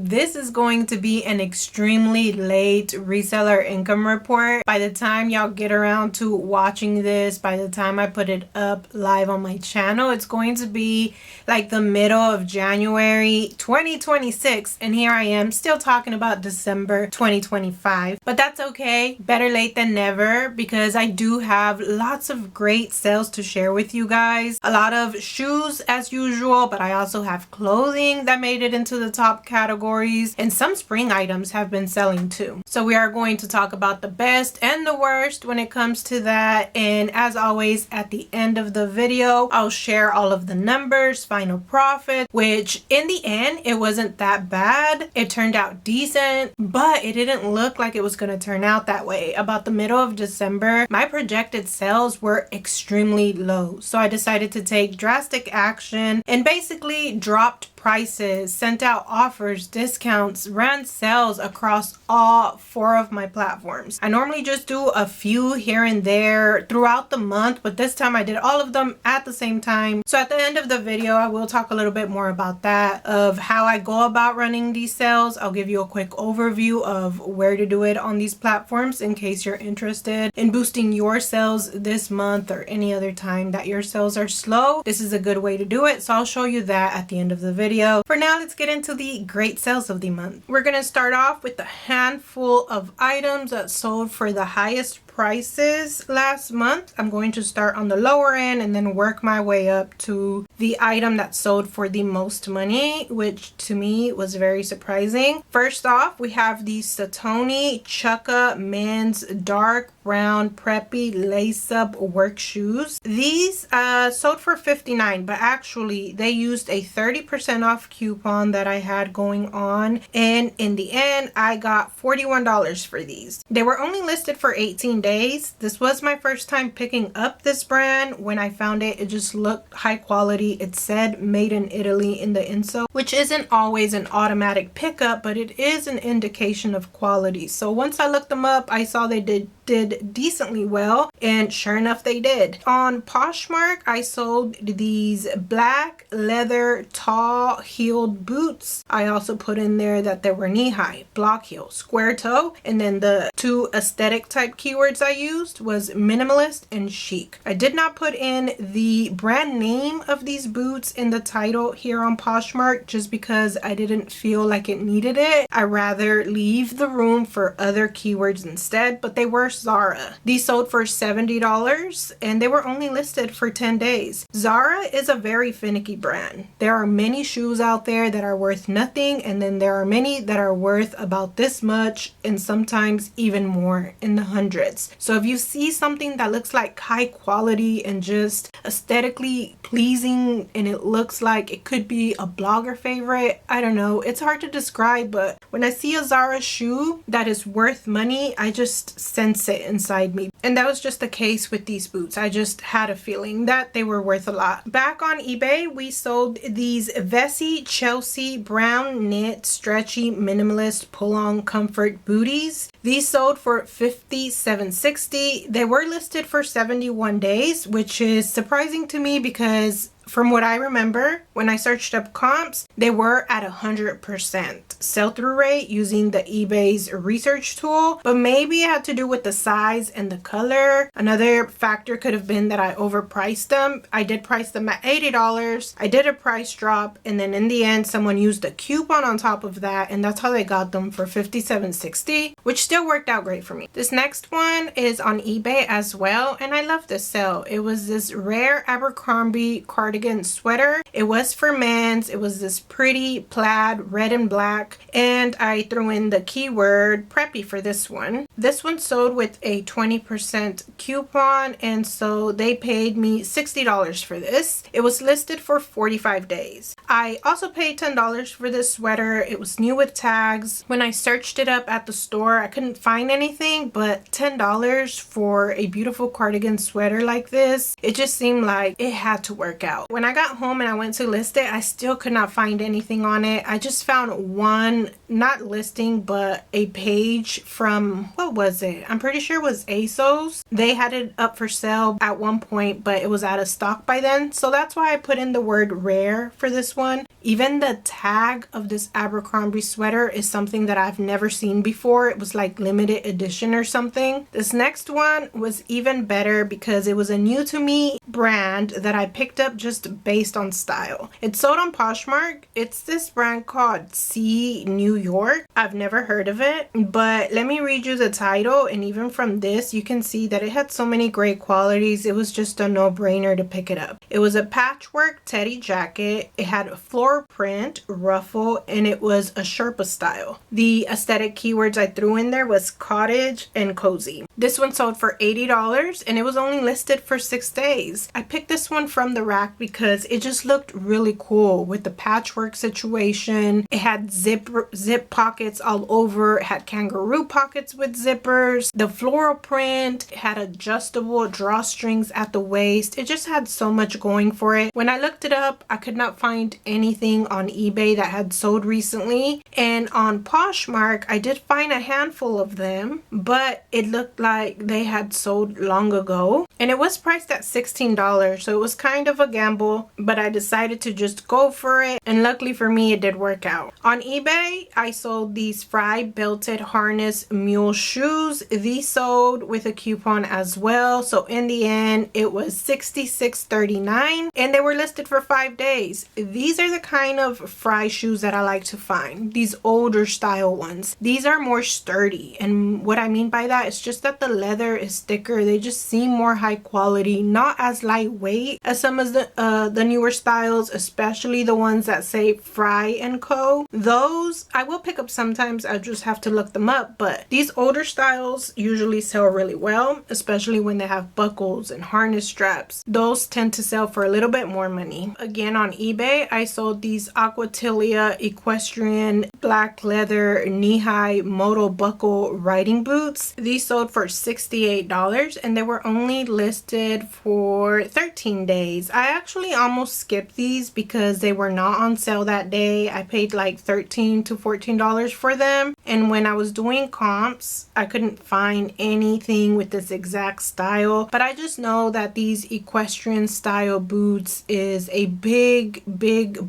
This is going to be an extremely late reseller income report. By the time y'all get around to watching this, by the time I put it up live on my channel, it's going to be like the middle of January 2026. And here I am still talking about December 2025. But that's okay. Better late than never, because I do have lots of great sales to share with you guys. A lot of shoes as usual, but I also have clothing that made it into the top categories, and some spring items have been selling too. So we are going to talk about the best and the worst when it comes to that. And as always, at the end of the video, I'll share all of the numbers, final profit, which in the end, it wasn't that bad. It turned out decent, but it didn't look like it was going to turn out that way. About the middle of December, my projected sales were extremely low. So I decided to take drastic action and basically dropped prices, sent out offers, discounts, ran sales across all 4 of my platforms. I normally just do a few here and there throughout the month, but this time I did all of them at the same time. So at the end of the video, I will talk a little bit more about that, of how I go about running these sales. I'll give you a quick overview of where to do it on these platforms in case you're interested in boosting your sales this month or any other time that your sales are slow. This is a good way to do it. So I'll show you that at the end of the video. For now, let's get into the great sales of the month. We're going to start off with a handful of items that sold for the highest prices last month. I'm going to start on the lower end and then work my way up to the item that sold for the most money, which to me was very surprising. First off, we have the Satoni Chukka men's dark brown preppy lace-up work shoes. These sold for $59, but actually they used a 30% off coupon that I had going on, and in the end I got $41 for these. They were only listed for 18 days. This was my first time picking up this brand. When I found it, it just looked high quality. It said made in Italy in the insole, which isn't always an automatic pickup, but it is an indication of quality. So once I looked them up, I saw they did decently well, and sure enough they did. On Poshmark, I sold these black leather tall heeled boots. I also put in there that they were knee-high, block heel, square toe, and then the 2 aesthetic type keywords I used was minimalist and chic. I did not put in the brand name of these boots in the title here on Poshmark just because I didn't feel like it needed it. I rather leave the room for other keywords instead, but they were Zara. These sold for $70 and they were only listed for 10 days. Zara is a very finicky brand. There are many shoes out there that are worth nothing, and then there are many that are worth about this much and sometimes even more, in the hundreds. So if you see something that looks like high quality and just aesthetically pleasing and it looks like it could be a blogger favorite, I don't know, it's hard to describe, but when I see a Zara shoe that is worth money, I just sense it inside me. And that was just the case with these boots. I just had a feeling that they were worth a lot. Back on eBay, we sold these Vessi Chelsea brown knit stretchy minimalist pull-on comfort booties. These sold for $57.60. They were listed for 71 days, which is surprising to me because from what I remember, when I searched up comps, they were at 100% sell-through rate using the eBay's research tool, but maybe it had to do with the size and the color. Another factor could have been that I overpriced them. I did price them at $80. I did a price drop, and then in the end, someone used a coupon on top of that, and that's how they got them for $57.60, which still worked out great for me. This next one is on eBay as well, and I love this sale. It was this rare Abercrombie cardigan sweater. It was for men's. It was this pretty plaid red and black, and I threw in the keyword preppy for this one. This one sold with a 20% coupon, and so they paid me $60 for this. It was listed for 45 days. I also paid $10 for this sweater. It was new with tags. When I searched it up at the store, I couldn't find anything, but $10 for a beautiful cardigan sweater like this, it just seemed like it had to work out. When I got home and I went to list it, I still could not find anything on it. I just found one, not listing, but a page from, what was it? I'm pretty sure it was ASOS. They had it up for sale at one point, but it was out of stock by then. So that's why I put in the word rare for this one. Even the tag of this Abercrombie sweater is something that I've never seen before. It was like limited edition or something. This next one was even better because it was a new to me brand that I picked up just based on style. It's sold on Poshmark. It's this brand called C New York. I've never heard of it, but let me read you the title, and even from this you can see that it had so many great qualities. It was just a no-brainer to pick it up. It was a patchwork teddy jacket. It had a floral print, ruffle, and it was a Sherpa style. The aesthetic keywords I threw in there was cottage and cozy. This one sold for $80 and it was only listed for 6 days. I picked this one from the rack because it just looked really cool with the patchwork situation. It had zip pockets all over. It had kangaroo pockets with zippers. The floral print had adjustable drawstrings at the waist. It just had so much going for it. When I looked it up, I could not find anything on eBay that had sold recently, and on Poshmark I did find a handful of them, but it looked like they had sold long ago, and it was priced at $16, so it was kind of a gamble, but I decided to just go for it, and luckily for me it did work out. On eBay I sold these Fry belted harness mule shoes. These sold with a coupon as well, so in the end it was $66.39 and they were listed for 5 days. These are the kind of Fry shoes that I like to find, these older style ones. These are more sturdy, and what I mean by that is just that the leather is thicker. They just seem more high quality, not as lightweight as some of the newer styles, especially the ones that say Fry and Co. Those I will pick up sometimes. I just have to look them up, but these older styles usually sell really well, especially when they have buckles and harness straps. Those tend to sell for a little bit more money. Again, on eBay I sold these Aquatilia equestrian black leather knee-high moto buckle riding boots. These sold for $68 and they were only listed for 13 days. I actually almost skipped these because they were not on sale that day. I paid like $13 to $14 for them, and when I was doing comps I couldn't find anything with this exact style, but I just know that these equestrian style boots is a big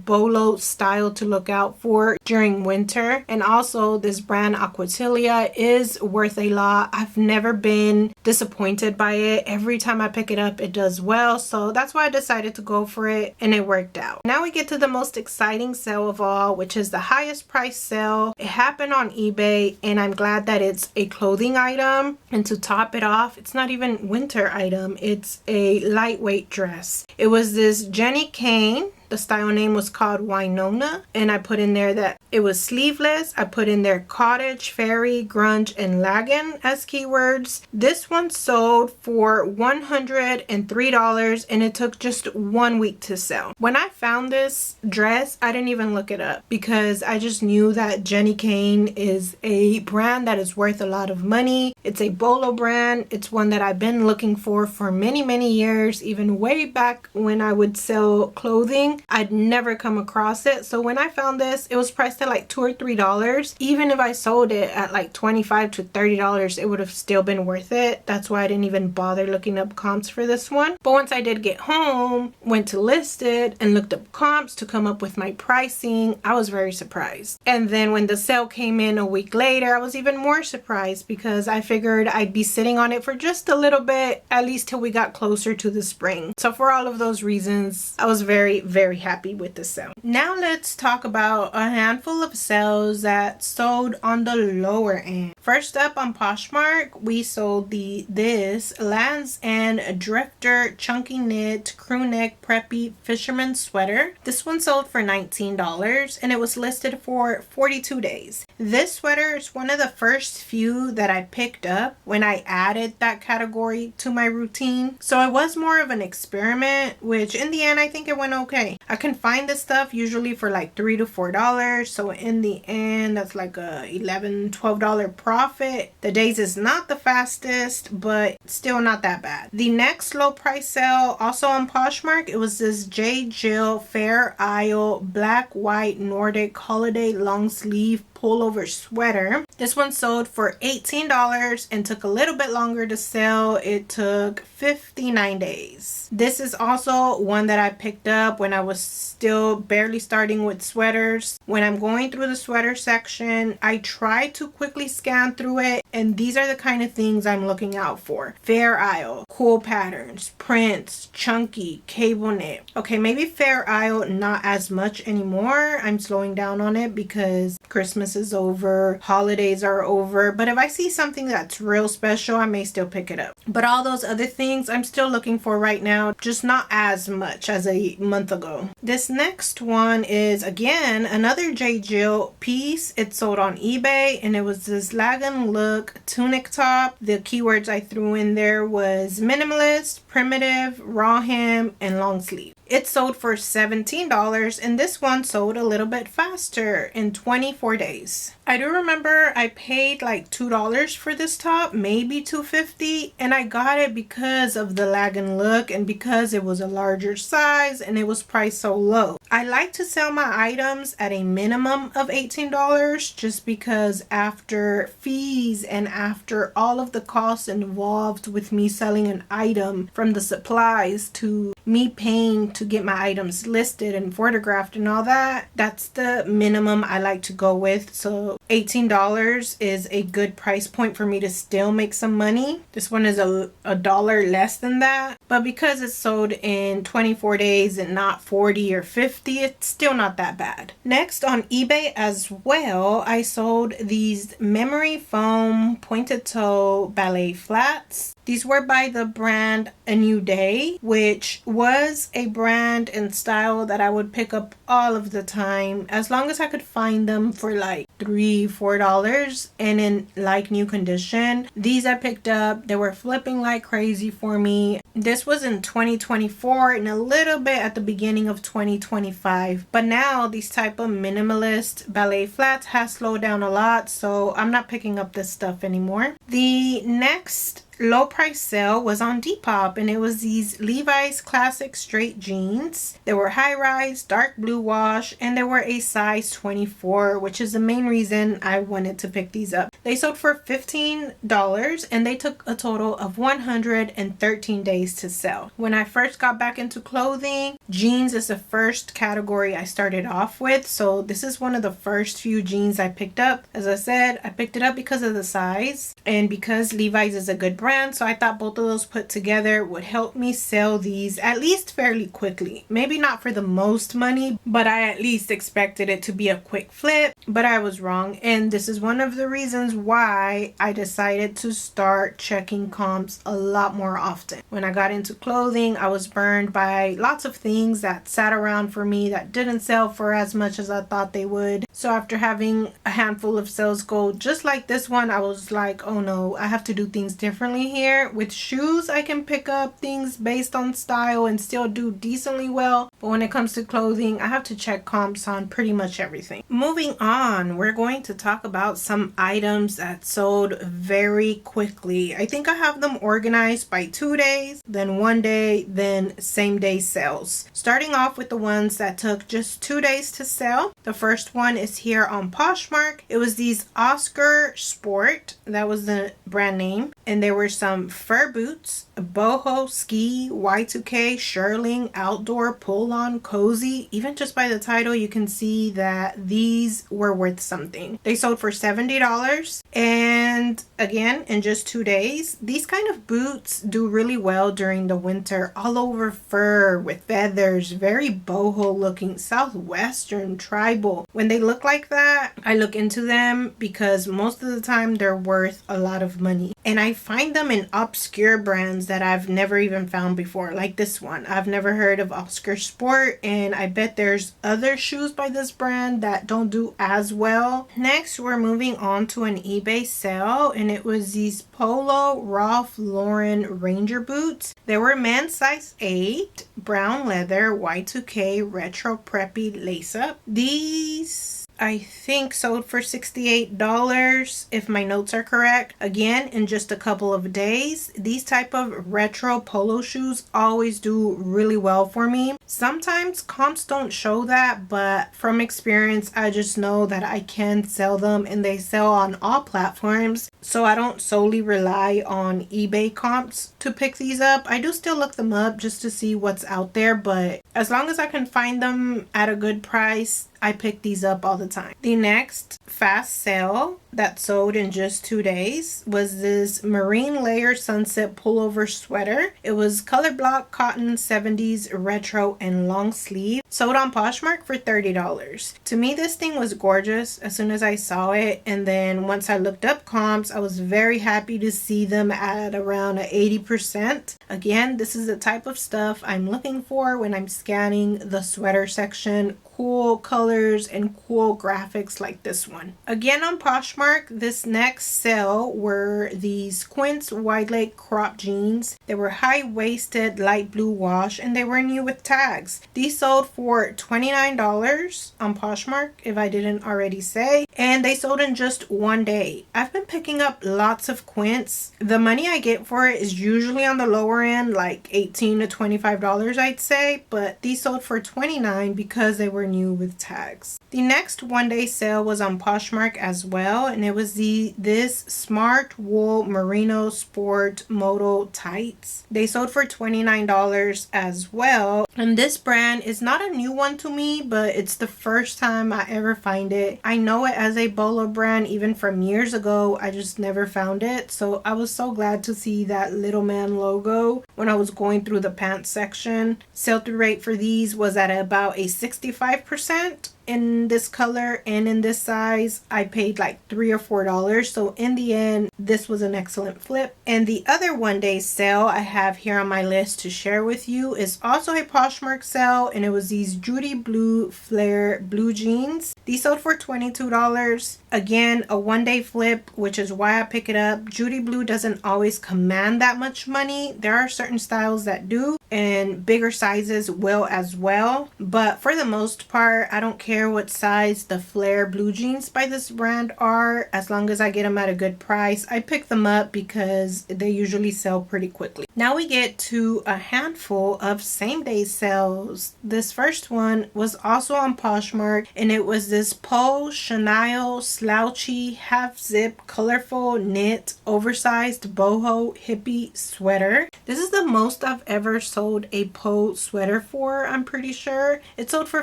bolo style to look out for during winter. And also this brand Aquatilia is worth a lot. I've never been disappointed by it. Every time I pick it up it does well, so that's why I decided to go for it, and it worked out. Now we get to the most exciting sale of all, which is the highest price sale. It happened on eBay and I'm glad that it's a clothing item, and to top it off, it's not even winter item, it's a lightweight dress. It was this Jenny Kane. The style name was called Winona, and I put in there that it was sleeveless. I put in there cottage, fairy, grunge, and lagging as keywords. This one sold for $103 and it took just 1 week to sell. When I found this dress, I didn't even look it up because I just knew that Jenny Kane is a brand that is worth a lot of money. It's a bolo brand. It's one that I've been looking for many years, even way back when I would sell clothing. I'd never come across it, so when I found this, it was priced at like $2 or $3. Even if I sold it at like $25 to $30, it would have still been worth it. That's why I didn't even bother looking up comps for this one. But once I did get home, went to list it and looked up comps to come up with my pricing, I was very surprised. And then when the sale came in a week later, I was even more surprised because I figured I'd be sitting on it for just a little bit, at least till we got closer to the spring. So for all of those reasons, I was very happy with the sale. Now let's talk about a handful of sales that sold on the lower end. First up, on Poshmark, we sold this Lands End Drifter Chunky Knit Crew Neck Preppy Fisherman Sweater. This one sold for $19 and it was listed for 42 days. This sweater is one of the first few that I picked up when I added that category to my routine. So it was more of an experiment, which in the end I think it went okay. I can find this stuff usually for like $3 to $4. So in the end, that's like a $11, $12 profit. The days is not the fastest, but still not that bad. The next low price sale, also on Poshmark, it was this J. Jill Fair Isle Black White Nordic Holiday Long Sleeve pullover sweater. This one sold for $18 and took a little bit longer to sell. It took 59 days. This is also one that I picked up when I was still barely starting with sweaters. When I'm going through the sweater section, I try to quickly scan through it, and these are the kind of things I'm looking out for. Fair Isle, cool patterns, prints, chunky, cable knit. Okay, maybe Fair Isle not as much anymore. I'm slowing down on it because Christmas is over, holidays are over, but if I see something that's real special, I may still pick it up. But all those other things I'm still looking for right now, just not as much as a month ago. This next one is again another J. Jill piece. It sold on eBay and it was this Lagan look tunic top. The keywords I threw in there was minimalist, primitive, raw hem, and long sleeve. It sold for $17 and this one sold a little bit faster in 24 days. I do remember I paid like $2 for this top, maybe $2.50, and I got it because of the Lagan look and because it was a larger size and it was priced so low. I like to sell my items at a minimum of $18 just because after fees and after all of the costs involved with me selling an item, from the supplies to me paying to get my items listed and photographed and all that, that's the minimum I like to go with. So $18 is a good price point for me to still make some money. This one is a dollar less than that, but because it's sold in 24 days and not 40 or 50, it's still not that bad. Next, on eBay as well, I sold these memory foam pointed toe ballet flats. These were by the brand A New Day, which was a brand and style that I would pick up all of the time as long as I could find them for like $3, $4 and in like new condition. These I picked up. They were flipping like crazy for me. This was in 2024 and a little bit at the beginning of 2025. But now these type of minimalist ballet flats has slowed down a lot, so I'm not picking up this stuff anymore. The next low price sale was on Depop and it was these Levi's classic straight jeans. They were high rise, dark blue wash, and they were a size 24, which is the main reason I wanted to pick these up. They sold for $15 and they took a total of 113 days to sell. When I first got back into clothing, jeans is the first category I started off with, so this is one of the first few jeans I picked up. As I said, I picked it up because of the size and because Levi's is a good brand, so I thought both of those put together would help me sell these at least fairly quickly. Maybe not for the most money, but I at least expected it to be a quick flip, but I was wrong, and this is one of the reasons why I decided to start checking comps a lot more often. When I got into clothing, I was burned by lots of things that sat around for me that didn't sell for as much as I thought they would. So after having a handful of sales go just like this one, I was like, oh no, I have to do things differently here. With shoes, I can pick up things based on style and still do decently well, but when it comes to clothing, I have to check comps on pretty much everything. Moving on, we're going to talk about some items that sold very quickly. I think I have them organized by 2 days, then 1 day, then same day sales. Starting off with the ones that took just 2 days to sell. The first one is here on Poshmark. It was these Oscar Sport, that was the brand name, and there were some fur boots, boho, ski, Y2K, shearling, outdoor, pull-on, cozy. Even just by the title, you can see that these were worth something. They sold for $70, and again, in just 2 days. These kind of boots do really well during the winter, all over fur with feathers, very boho looking, southwestern, tribal. When they look like that, I look into them because most of the time they're worth a lot of money. And I find them in obscure brands that I've never even found before, like this one. I've never heard of Oscar Sport, and I bet there's other shoes by this brand that don't do as well. Next, we're moving on to an eBay sale, and it was these Polo Ralph Lauren Ranger boots. They were men's size 8, brown leather, Y2K, retro preppy lace up. These I think sold for $68 if my notes are correct. Again, in just a couple of days. These type of retro polo shoes always do really well for me. Sometimes comps don't show that, but from experience, I just know that I can sell them, and they sell on all platforms. So I don't solely rely on eBay comps to pick these up. I do still look them up just to see what's out there, but as long as I can find them at a good price, I pick these up all the time. The next fast sale that sold in just 2 days was this marine layer sunset pullover sweater. It was color block cotton 70s retro and long sleeve. Sold on Poshmark for $30. To me, this thing was gorgeous as soon as I saw it, and then once I looked up comps, I was very happy to see them at around 80%. Again, this is the type of stuff I'm looking for when I'm scanning the sweater section. Cool colors and cool graphics like this one. Again on Poshmark, this next sale were these Quince wide leg crop jeans. They were high-waisted light blue wash, and they were new with tags. These sold for $29 on Poshmark, if I didn't already say, and they sold in just 1 day. I've been picking up lots of Quince. The money I get for it is usually on the lower end, like $18 to $25 I'd say, but these sold for $29 because they were new with tags. The next 1 day sale was on Poshmark as well, and it was this smart wool merino sport moto tights. They sold for $29 as well, and this brand is not a new one to me, but it's the first time I ever find it. I know it as a Bolo brand even from years ago. I just never found it, so I was so glad to see that little man logo when I was going through the pants section. Sell-through rate for these was at about a 65%. In this color and in this size, I paid like $3 or $4, so in the end this was an excellent flip. And the other 1 day sale I have here on my list to share with you is also a Poshmark sale, and it was these Judy Blue Flare blue jeans. These sold for $22. Again, a 1 day flip, which is why I pick it up. Judy Blue doesn't always command that much money. There are certain styles that do, and bigger sizes will as well, but for the most part, I don't care what size the flare blue jeans by this brand are. As long as I get them at a good price, I pick them up because they usually sell pretty quickly. Now we get to a handful of same day sales. This first one was also on Poshmark, and it was this Poe Chanel slouchy half zip colorful knit oversized boho hippie sweater. This is the most I've ever sold a Poe sweater for, I'm pretty sure. It sold for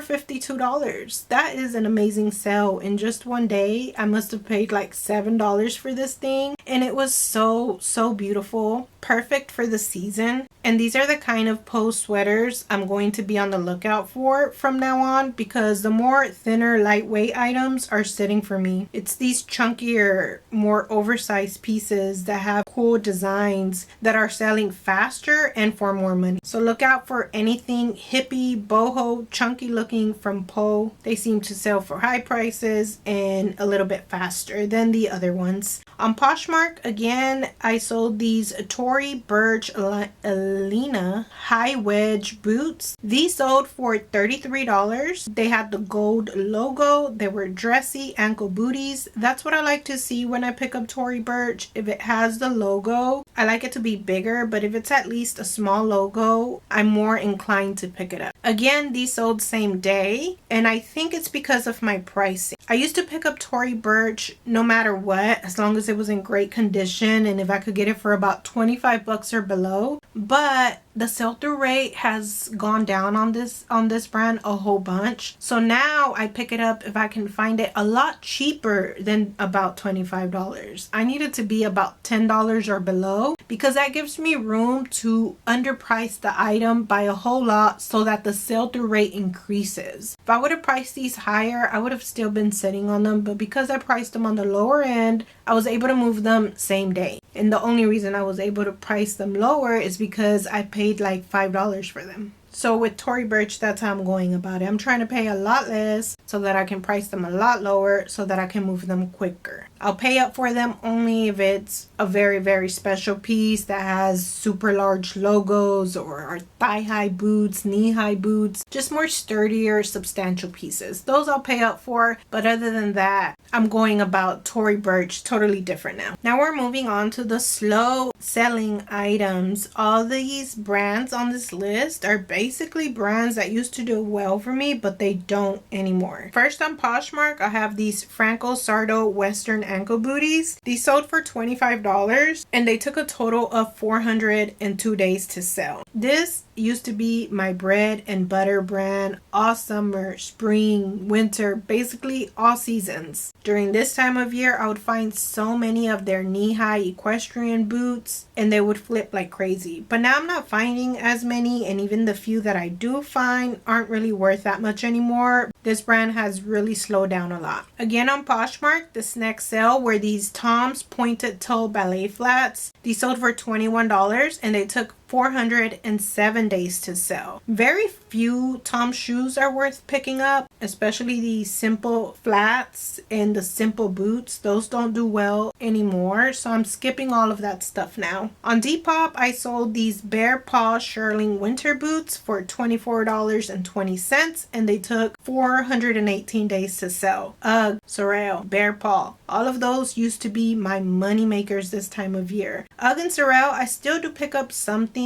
$52. That is an amazing sale. In just 1 day, I must have paid like $7 for this thing, and it was so beautiful. Perfect for the season. And these are the kind of Poe sweaters I'm going to be on the lookout for from now on, because the more thinner, lightweight items are sitting for me. It's these chunkier, more oversized pieces that have cool designs that are selling faster and for more money. So look out for anything hippie, boho, chunky looking from Poe. They seem to sell for high prices and a little bit faster than the other ones. On Poshmark, again, I sold these Tory Burch Alina high wedge boots. These sold for $33. They had the gold logo. They were dressy ankle booties. That's what I like to see when I pick up Tory Burch. If it has the logo, I like it to be bigger, but if it's at least a small logo, I'm more inclined to pick it up. Again, these sold same day, and I think it's because of my pricing. I used to pick up Tory Burch no matter what, as long as it was in great condition and if I could get it for about $25 or below. But the sell-through rate has gone down on this brand a whole bunch. So now I pick it up if I can find it a lot cheaper than about $25. I need it to be about $10 or below, because that gives me room to underprice the item by a whole lot so that the sell-through rate increases. If I would have priced these higher, I would have still been sitting on them, but because I priced them on the lower end, I was able to move them same day. And the only reason I was able to price them lower is because I paid like $5 for them. So with Tory Burch, that's how I'm going about it. I'm trying to pay a lot less so that I can price them a lot lower so that I can move them quicker. I'll pay up for them only if it's a very, very special piece that has super large logos or thigh-high boots, knee-high boots, just more sturdier, substantial pieces. Those I'll pay up for, but other than that, I'm going about Tory Burch totally different now. Now we're moving on to the slow selling items. All these brands on this list are basically brands that used to do well for me, but they don't anymore. First on Poshmark, I have these Franco Sardo Western ankle booties. These sold for $25 and they took a total of 402 days to sell. This used to be my bread and butter brand all summer, spring, winter, basically all seasons. During this time of year, I would find so many of their knee-high equestrian boots and they would flip like crazy. But now I'm not finding as many, and even the few that I do find aren't really worth that much anymore. This brand has really slowed down a lot. Again on Poshmark, this next sale were these Tom's pointed toe ballet flats. These sold for $21 and they took 407 days to sell. Very few Tom shoes are worth picking up, especially these simple flats and the simple boots. Those don't do well anymore, so I'm skipping all of that stuff now. On Depop, I sold these Bare Paw Shearling winter boots for $24.20 and they took 418 days to sell. Ugg, Sorel, Bare Paw, all of those used to be my money makers this time of year. Ugg and Sorel, I still do pick up some things.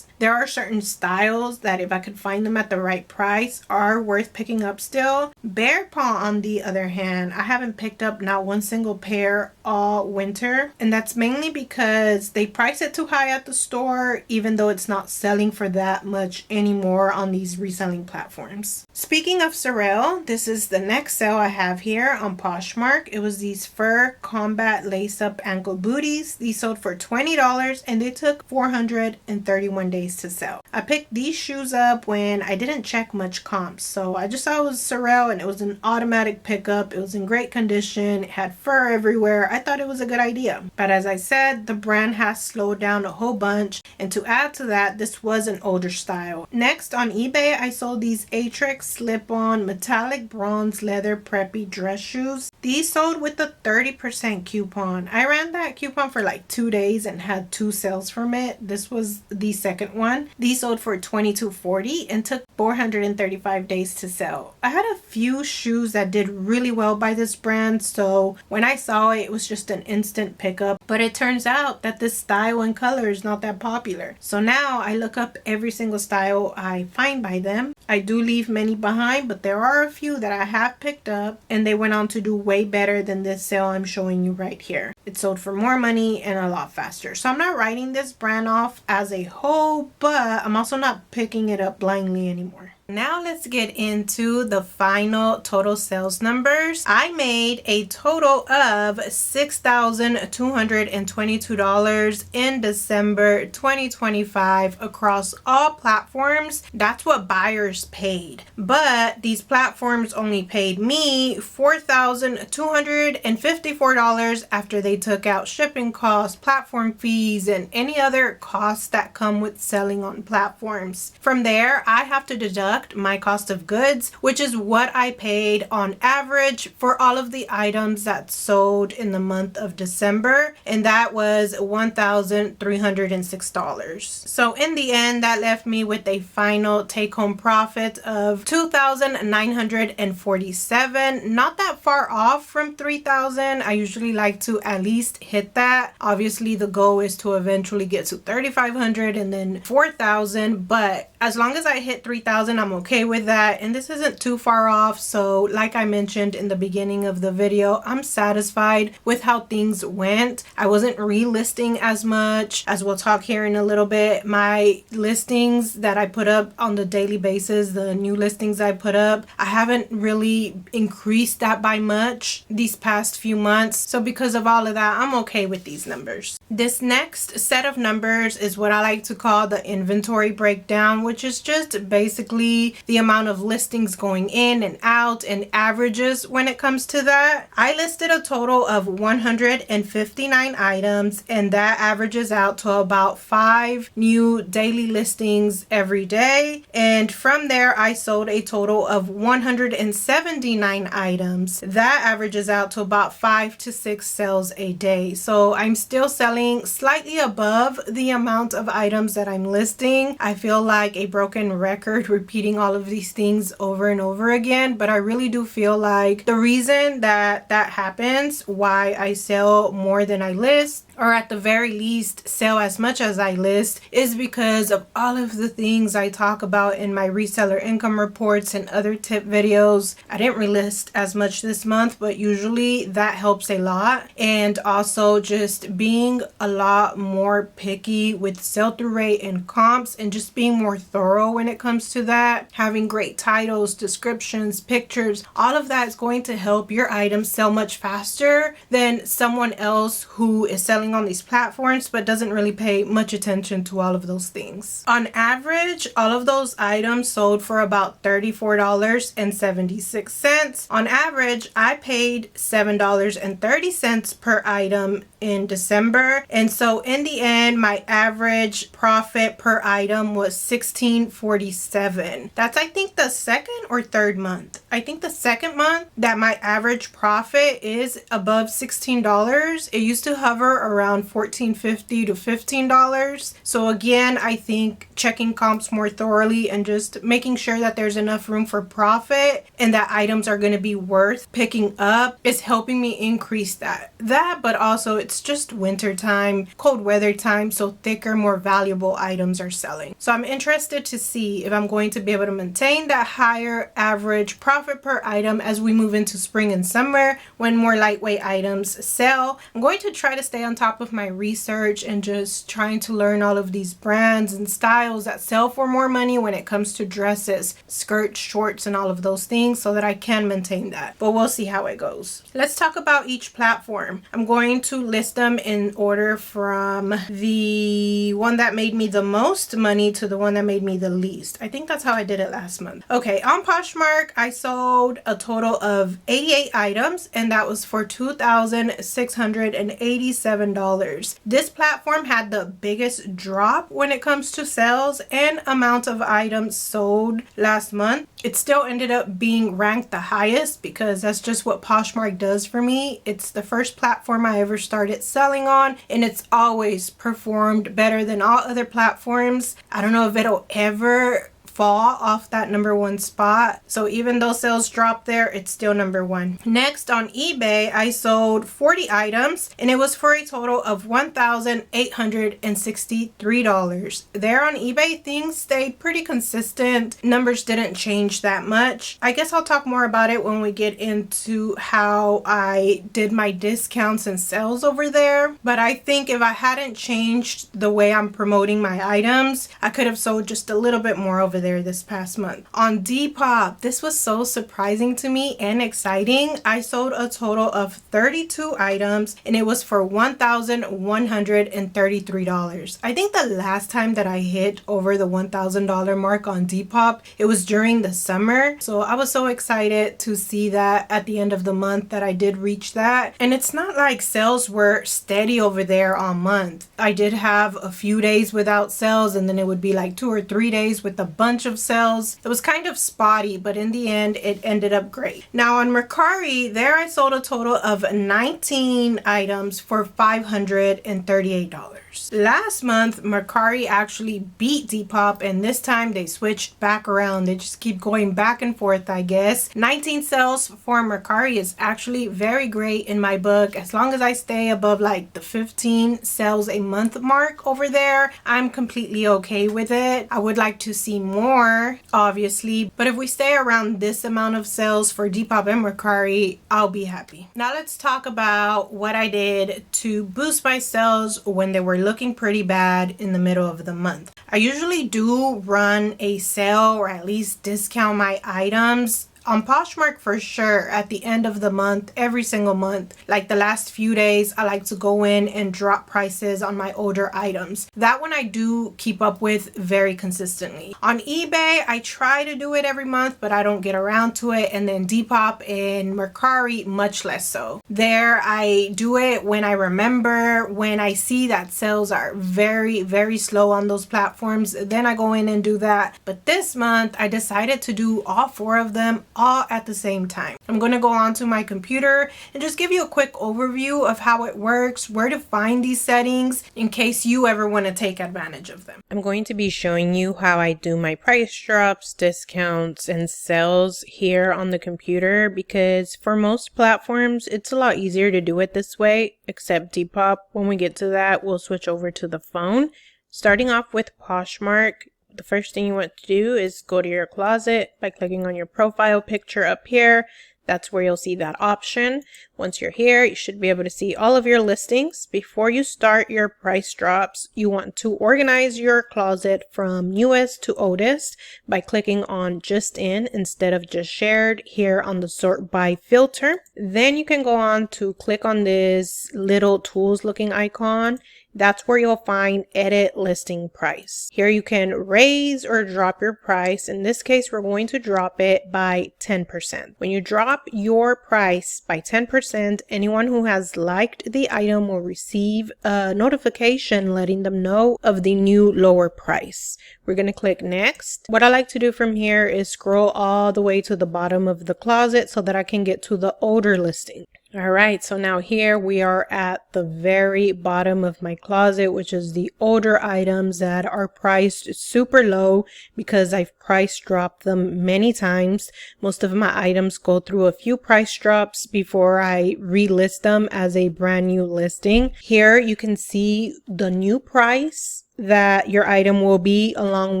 There are certain styles that if I could find them at the right price are worth picking up still. Bare Paw, on the other hand, I haven't picked up not one single pair all winter, and that's mainly because they price it too high at the store, even though it's not selling for that much anymore on these reselling platforms. Speaking of Sorel, this is the next sale I have here on Poshmark. It was these fur combat lace-up ankle booties. These sold for $20 and they took 431 days to sell. I picked these shoes up when I didn't check much comps, so I just saw it was Sorel and it was an automatic pickup. It was in great condition, it had fur everywhere. I thought it was a good idea, but as I said, the brand has slowed down a whole bunch, and to add to that, this was an older style. Next on eBay, I sold these Atrix slip-on metallic bronze leather preppy dress shoes. These sold with a 30% coupon. I ran that coupon for like 2 days and had 2 sales from it. This was the second one. These sold for $22.40 and took 435 days to sell. I had a few shoes that did really well by this brand, so when I saw it, it was just an instant pickup. But it turns out that this style and color is not that popular. So now I look up every single style I find by them. I do leave many behind, but there are a few that I have picked up and they went on to do way better than this sale I'm showing you right here. It sold for more money and a lot faster. So I'm not writing this brand off as a whole, but I'm also not picking it up blindly anymore. Now let's get into the final total sales numbers. I made a total of $6,222 in December 2025 across all platforms. That's what buyers paid. But these platforms only paid me $4,254 after they took out shipping costs, platform fees, and any other costs that come with selling on platforms. From there, I have to deduct my cost of goods, which is what I paid on average for all of the items that sold in the month of December, and that was $1,306. So in the end, that left me with a final take-home profit of $2,947. Not that far off from $3,000. I usually like to at least hit that. Obviously, the goal is to eventually get to $3,500 and then $4,000, but as long as I hit $3,000, I'm I'm okay with that, and this isn't too far off. So like I mentioned in the beginning of the video, I'm satisfied with how things went. I wasn't relisting as much. As we'll talk here in a little bit, my listings that I put up on the daily basis, the new listings I put up, I haven't really increased that by much these past few months. So because of all of that, I'm okay with these numbers. This next set of numbers is what I like to call the inventory breakdown, which is just basically the amount of listings going in and out and averages when it comes to that. I listed a total of 159 items, and that averages out to about 5 new daily listings every day. And from there, I sold a total of 179 items. That averages out to about 5 to 6 sales a day. So I'm still selling slightly above the amount of items that I'm listing. I feel like a broken record repeating all of these things over and over again, but I really do feel like the reason that happens, why I sell more than I list, or at the very least sell as much as I list, is because of all of the things I talk about in my reseller income reports and other tip videos. I didn't relist as much this month, but usually that helps a lot. And also just being a lot more picky with sell-through rate and comps, and just being more thorough when it comes to that. Having great titles, descriptions, pictures, all of that is going to help your items sell much faster than someone else who is selling on these platforms but doesn't really pay much attention to all of those things. On average, all of those items sold for about $34.76. On average, I paid $7.30 per item in December, and so in the end my average profit per item was $16.47. That's, I think, the second or third month. I think the second month that my average profit is above $16. It used to hover around $14.50 to $15. So again, I think checking comps more thoroughly and just making sure that there's enough room for profit and that items are going to be worth picking up is helping me increase that. But also it's just winter time, cold weather time, so thicker, more valuable items are selling. So I'm interested to see if I'm going to be able to maintain that higher average profit per item as we move into spring and summer when more lightweight items sell. I'm going to try to stay on top of my research and just trying to learn all of these brands and styles that sell for more money when it comes to dresses, skirts, shorts, and all of those things, so that I can maintain that. But we'll see how it goes. Let's talk about each platform. I'm going to list them in order from the one that made me the most money to the one that made me the least. I think that's how I did it last month. Okay, on Poshmark, I sold a total of 88 items, and that was for $2,687. This platform had the biggest drop when it comes to sales and amount of items sold last month. It still ended up being ranked the highest because that's just what Poshmark does for me. It's the first platform I ever started selling on, and it's always performed better than all other platforms. I don't know if it'll ever fall off that #1 spot. So even though sales dropped there, it's still #1. Next, on eBay, I sold 40 items, and it was for a total of $1,863. There on eBay, things stayed pretty consistent. Numbers didn't change that much. I guess I'll talk more about it when we get into how I did my discounts and sales over there. But I think if I hadn't changed the way I'm promoting my items, I could have sold just a little bit more over there this past month. On Depop, this was so surprising to me and exciting. I sold a total of 32 items, and it was for $1,133. I think the last time that I hit over the $1,000 mark on Depop, it was during the summer. So I was so excited to see that at the end of the month that I did reach that. And it's not like sales were steady over there all month. I did have a few days without sales, and then it would be like 2 or 3 days with a bunch of sales. It was kind of spotty, but in the end it ended up great. Now on Mercari, there I sold a total of 19 items for $538. Last month, Mercari actually beat Depop, and this time they switched back around. They just keep going back and forth, I guess. 19 sales for Mercari is actually very great in my book. As long as I stay above like the 15 sales a month mark over there, I'm completely okay with it. I would like to see more more, obviously, but if we stay around this amount of sales for Depop and Mercari, I'll be happy. Now let's talk about what I did to boost my sales when they were looking pretty bad in the middle of the month. I usually do run a sale or at least discount my items on Poshmark for sure at the end of the month, every single month. Like the last few days, I like to go in and drop prices on my older items. That one I do keep up with very consistently. On eBay, I try to do it every month, but I don't get around to it. And then Depop and Mercari, much less so. There, I do it when I remember, when I see that sales are very, very slow on those platforms, then I go in and do that. But this month, I decided to do all 4 of them all at the same time. I'm going to go onto my computer and just give you a quick overview of how it works, where to find these settings in case you ever want to take advantage of them. I'm going to be showing you how I do my price drops, discounts, and sales here on the computer because for most platforms, it's a lot easier to do it this way, except Depop. When we get to that, we'll switch over to the phone. Starting off with Poshmark, the first thing you want to do is go to your closet by clicking on your profile picture up here. That's where you'll see that option. Once you're here, you should be able to see all of your listings. Before you start your price drops, you want to organize your closet from newest to oldest by clicking on just in instead of just shared here on the sort by filter. Then you can go on to click on this little tools looking icon. That's where you'll find edit listing price. Here you can raise or drop your price. In this case, we're going to drop it by 10%. When you drop your price by 10%, anyone who has liked the item will receive a notification letting them know of the new lower price. We're going to click next. What I like to do from here is scroll all the way to the bottom of the closet so that I can get to the older listing. All right, so now here we are at the very bottom of my closet, which is the older items that are priced super low because I've price dropped them many times. Most of my items go through a few price drops before I relist them as a brand new listing. Here you can see the new price that your item will be along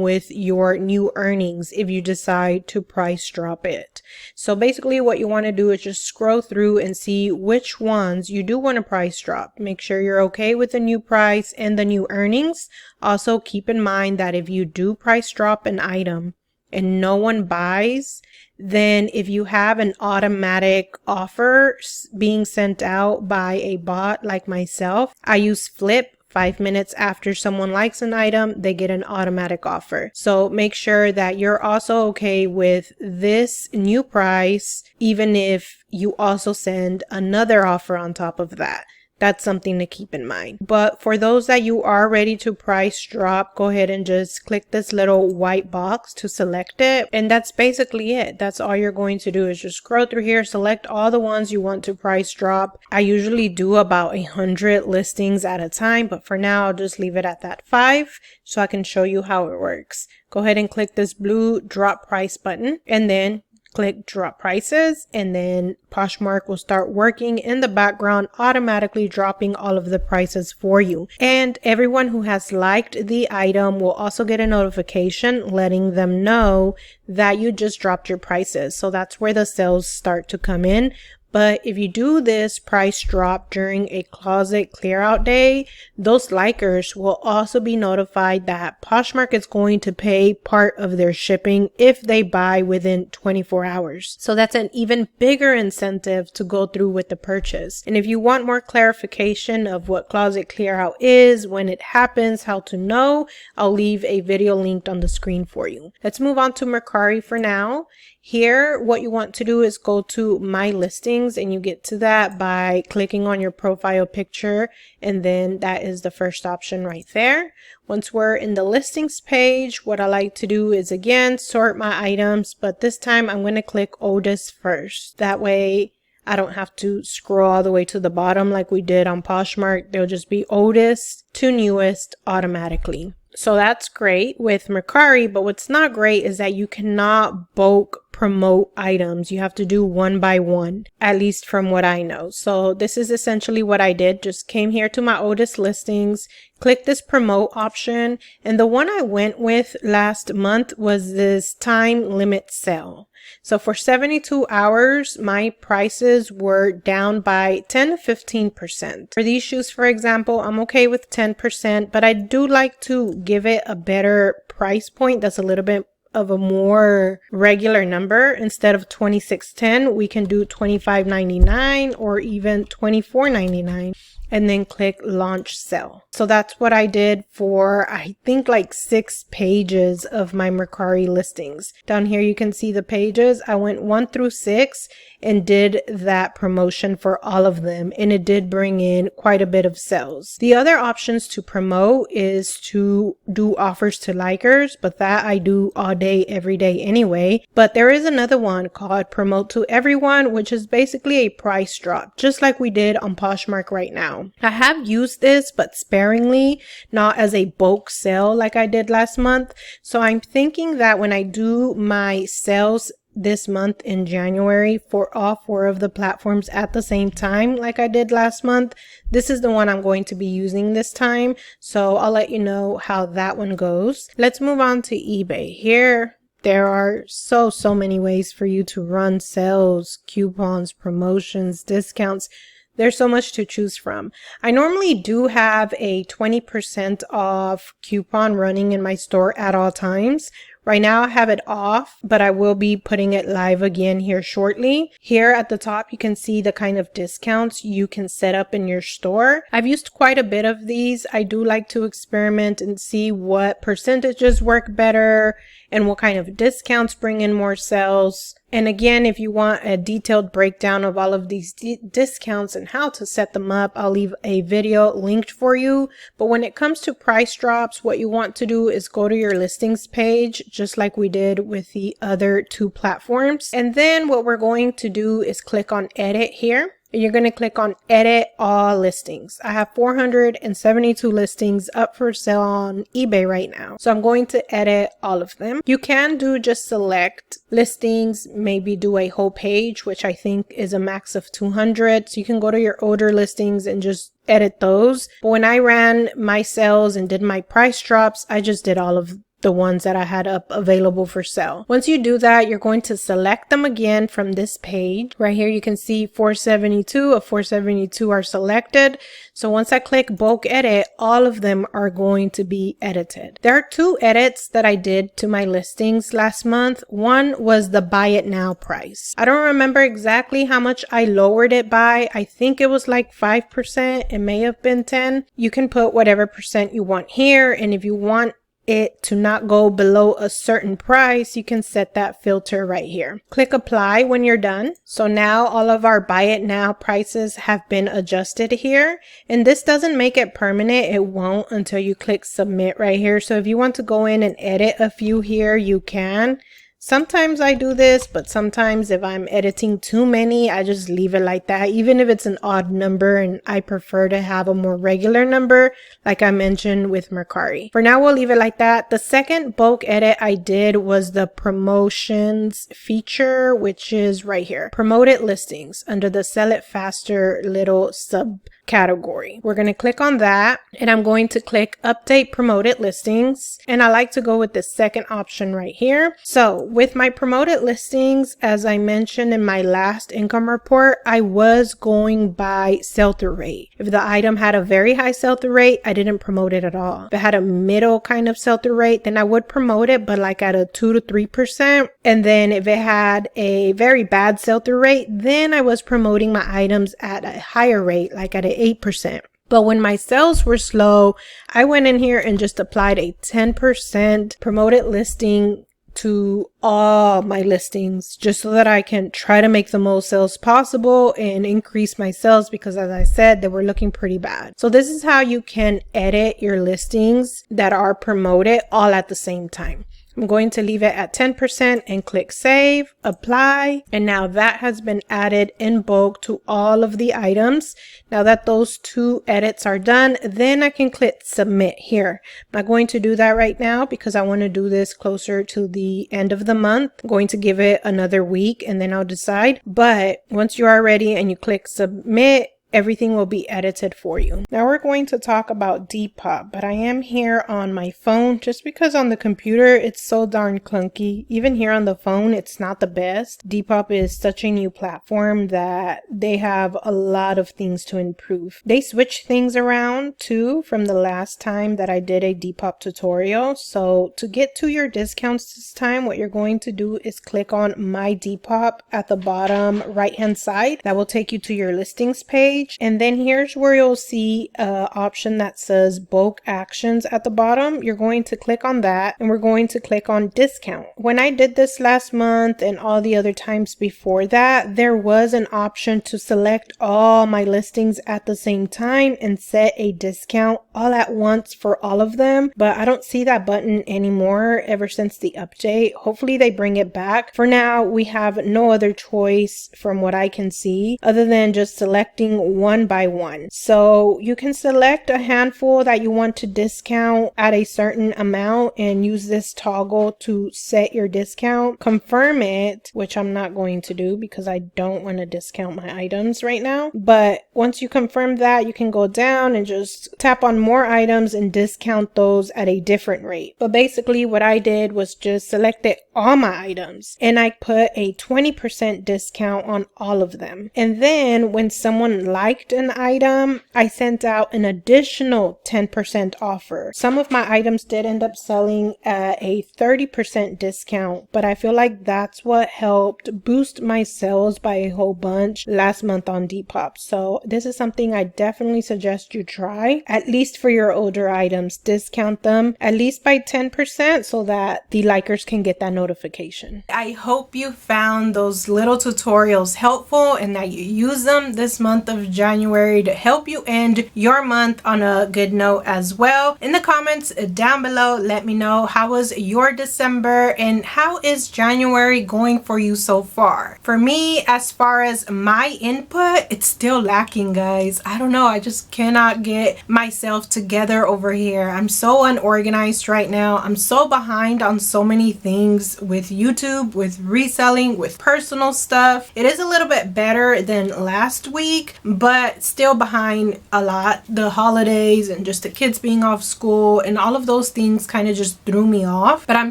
with your new earnings if you decide to price drop it. So basically what you want to do is just scroll through and see which ones you do want to price drop. Make sure you're okay with the new price and the new earnings. Also keep in mind that if you do price drop an item and no one buys, then if you have an automatic offer being sent out by a bot like myself, I use Flip. 5 minutes after someone likes an item, they get an automatic offer. So make sure that you're also okay with this new price, even if you also send another offer on top of that. That's something to keep in mind. But for those that you are ready to price drop, go ahead and just click this little white box to select it. And that's basically it. That's all you're going to do is just scroll through here, select all the ones you want to price drop. I usually do about 100 listings at a time, but for now, I'll just leave it at that 5 so I can show you how it works. Go ahead and click this blue drop price button and then click drop prices, and then Poshmark will start working in the background, automatically dropping all of the prices for you. And everyone who has liked the item will also get a notification letting them know that you just dropped your prices. So that's where the sales start to come in. But if you do this price drop during a closet clear out day, those likers will also be notified that Poshmark is going to pay part of their shipping if they buy within 24 hours. So that's an even bigger incentive to go through with the purchase. And if you want more clarification of what closet clear out is, when it happens, how to know, I'll leave a video linked on the screen for you. Let's move on to Mercari for now. Here, what you want to do is go to My Listings, and you get to that by clicking on your profile picture, and then that is the first option right there. Once we're in the listings page, what I like to do is again sort my items, but this time I'm going to click oldest first. That way I don't have to scroll all the way to the bottom like we did on Poshmark. They'll just be oldest to newest automatically. So that's great with Mercari, but what's not great is that you cannot bulk promote items. You have to do one by one, at least from what I know. So this is essentially what I did. Just came here to my oldest listings, click this promote option, and the one I went with last month was this time limit sale. So for 72 hours, my prices were down by 10 to 15%. For these shoes, for example, I'm okay with 10%, but I do like to give it a better price point that's a little bit of a more regular number. Instead of $26.10, we can do $25.99 or even $24.99. And then click launch sell. So that's what I did for, I think, like 6 pages of my Mercari listings. Down here you can see the pages. I went 1 through 6 and did that promotion for all of them, and it did bring in quite a bit of sales. The other options to promote is to do offers to likers, but that I do all day every day anyway. But there is another one called promote to everyone, which is basically a price drop, just like we did on Poshmark right now. I have used this, but sparingly, not as a bulk sale like I did last month. So I'm thinking that when I do my sales this month in January for all 4 of the platforms at the same time like I did last month, this is the one I'm going to be using this time. So I'll let you know how that one goes. Let's move on to eBay. Here there are so many ways for you to run sales, coupons, promotions, discounts. There's so much to choose from. I normally do have a 20% off coupon running in my store at all times. Right now I have it off, but I will be putting it live again here shortly. Here at the top, you can see the kind of discounts you can set up in your store. I've used quite a bit of these. I do like to experiment and see what percentages work better and what kind of discounts bring in more sales. And again, if you want a detailed breakdown of all of these discounts and how to set them up, I'll leave a video linked for you. But when it comes to price drops, what you want to do is go to your listings page, just like we did with the other 2 platforms. And then what we're going to do is click on edit here. And you're going to click on edit all listings. I have 472 listings up for sale on eBay right now. So I'm going to edit all of them. You can do just select listings, maybe do a whole page, which I think is a max of 200. So you can go to your older listings and just edit those. But when I ran my sales and did my price drops, I just did all of the ones that I had up available for sale. Once you do that, you're going to select them again from this page. Right here, you can see 472 of 472 are selected. So once I click bulk edit, all of them are going to be edited. There are 2 edits that I did to my listings last month. One was the buy it now price. I don't remember exactly how much I lowered it by. I think it was like 5%. It may have been 10. You can put whatever percent you want here. And if you want it to not go below a certain price, you can set that filter right here. Click apply when you're done. So now all of our buy it now prices have been adjusted here, and this doesn't make it permanent. It won't until you click submit right here. So if you want to go in and edit a few here, you can. Sometimes I do this, but sometimes if I'm editing too many, I just leave it like that, even if it's an odd number, and I prefer to have a more regular number, like I mentioned with Mercari. For now, we'll leave it like that. The second bulk edit I did was the promotions feature, which is right here. Promoted listings under the sell it faster little subcategory. We're going to click on that, and I'm going to click update promoted listings, and I like to go with the second option right here. So with my promoted listings, as I mentioned in my last income report, I was going by sell-through rate. If the item had a very high sell-through rate, I didn't promote it at all. If it had a middle kind of sell-through rate, then I would promote it, but like at a 2 to 3%. And then if it had a very bad sell-through rate, then I was promoting my items at a higher rate, like at an 8%. But when my sales were slow, I went in here and just applied a 10% promoted listing to all my listings, just so that I can try to make the most sales possible and increase my sales, because as I said, they were looking pretty bad. So this is how you can edit your listings that are promoted all at the same time. I'm going to leave it at 10% and click save, apply. And now that has been added in bulk to all of the items. Now that those 2 edits are done, then I can click submit here. I'm not going to do that right now because I want to do this closer to the end of the month. I'm going to give it another week and then I'll decide. But once you are ready and you click submit, everything will be edited for you. Now we're going to talk about Depop, but I am here on my phone just because on the computer it's so darn clunky. Even here on the phone, it's not the best. Depop is such a new platform that they have a lot of things to improve. They switch things around too from the last time that I did a Depop tutorial. So to get to your discounts this time, what you're going to do is click on My Depop at the bottom right hand side. That will take you to your listings page. And then here's where you'll see an option that says bulk actions at the bottom. You're going to click on that and we're going to click on discount. When I did this last month and all the other times before that, there was an option to select all my listings at the same time and set a discount all at once for all of them. But I don't see that button anymore ever since the update. Hopefully they bring it back. For now, we have no other choice from what I can see other than just selecting one by one. So you can select a handful that you want to discount at a certain amount and use this toggle to set your discount. Confirm it, which I'm not going to do because I don't want to discount my items right now. But once you confirm that, you can go down and just tap on more items and discount those at a different rate. But basically what I did was just selected all my items and I put a 20% discount on all of them. And then when someone liked an item, I sent out an additional 10% offer. Some of my items did end up selling at a 30% discount, but I feel like that's what helped boost my sales by a whole bunch last month on Depop. So this is something I definitely suggest you try, at least for your older items. Discount them at least by 10% so that the likers can get that notification. I hope you found those little tutorials helpful and that you use them this month of January to help you end your month on a good note as well. In the comments down below, let me know how was your December and how is January going for you so far. For me, as far as my input, it's still lacking, guys. I don't know, I just cannot get myself together over here. I'm so unorganized right now. I'm so behind on so many things with YouTube, with reselling, with personal stuff. It is a little bit better than last week, but still behind a lot. The holidays and just the kids being off school and all of those things kind of just threw me off. But I'm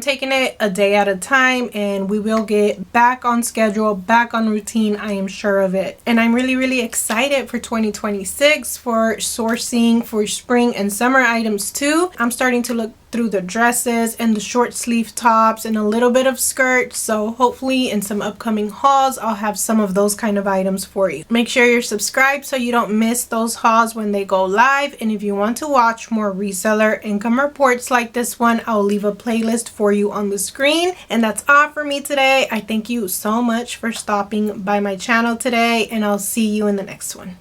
taking it a day at a time and we will get back on schedule, back on routine. I am sure of it. And I'm really excited for 2026 for sourcing for spring and summer items too. I'm starting to look through the dresses and the short sleeve tops and a little bit of skirts. So hopefully in some upcoming hauls, I'll have some of those kind of items for you. Make sure you're subscribed so you don't miss those hauls when they go live. And if you want to watch more reseller income reports like this one, I'll leave a playlist for you on the screen. And that's all for me today. I thank you so much for stopping by my channel today and I'll see you in the next one.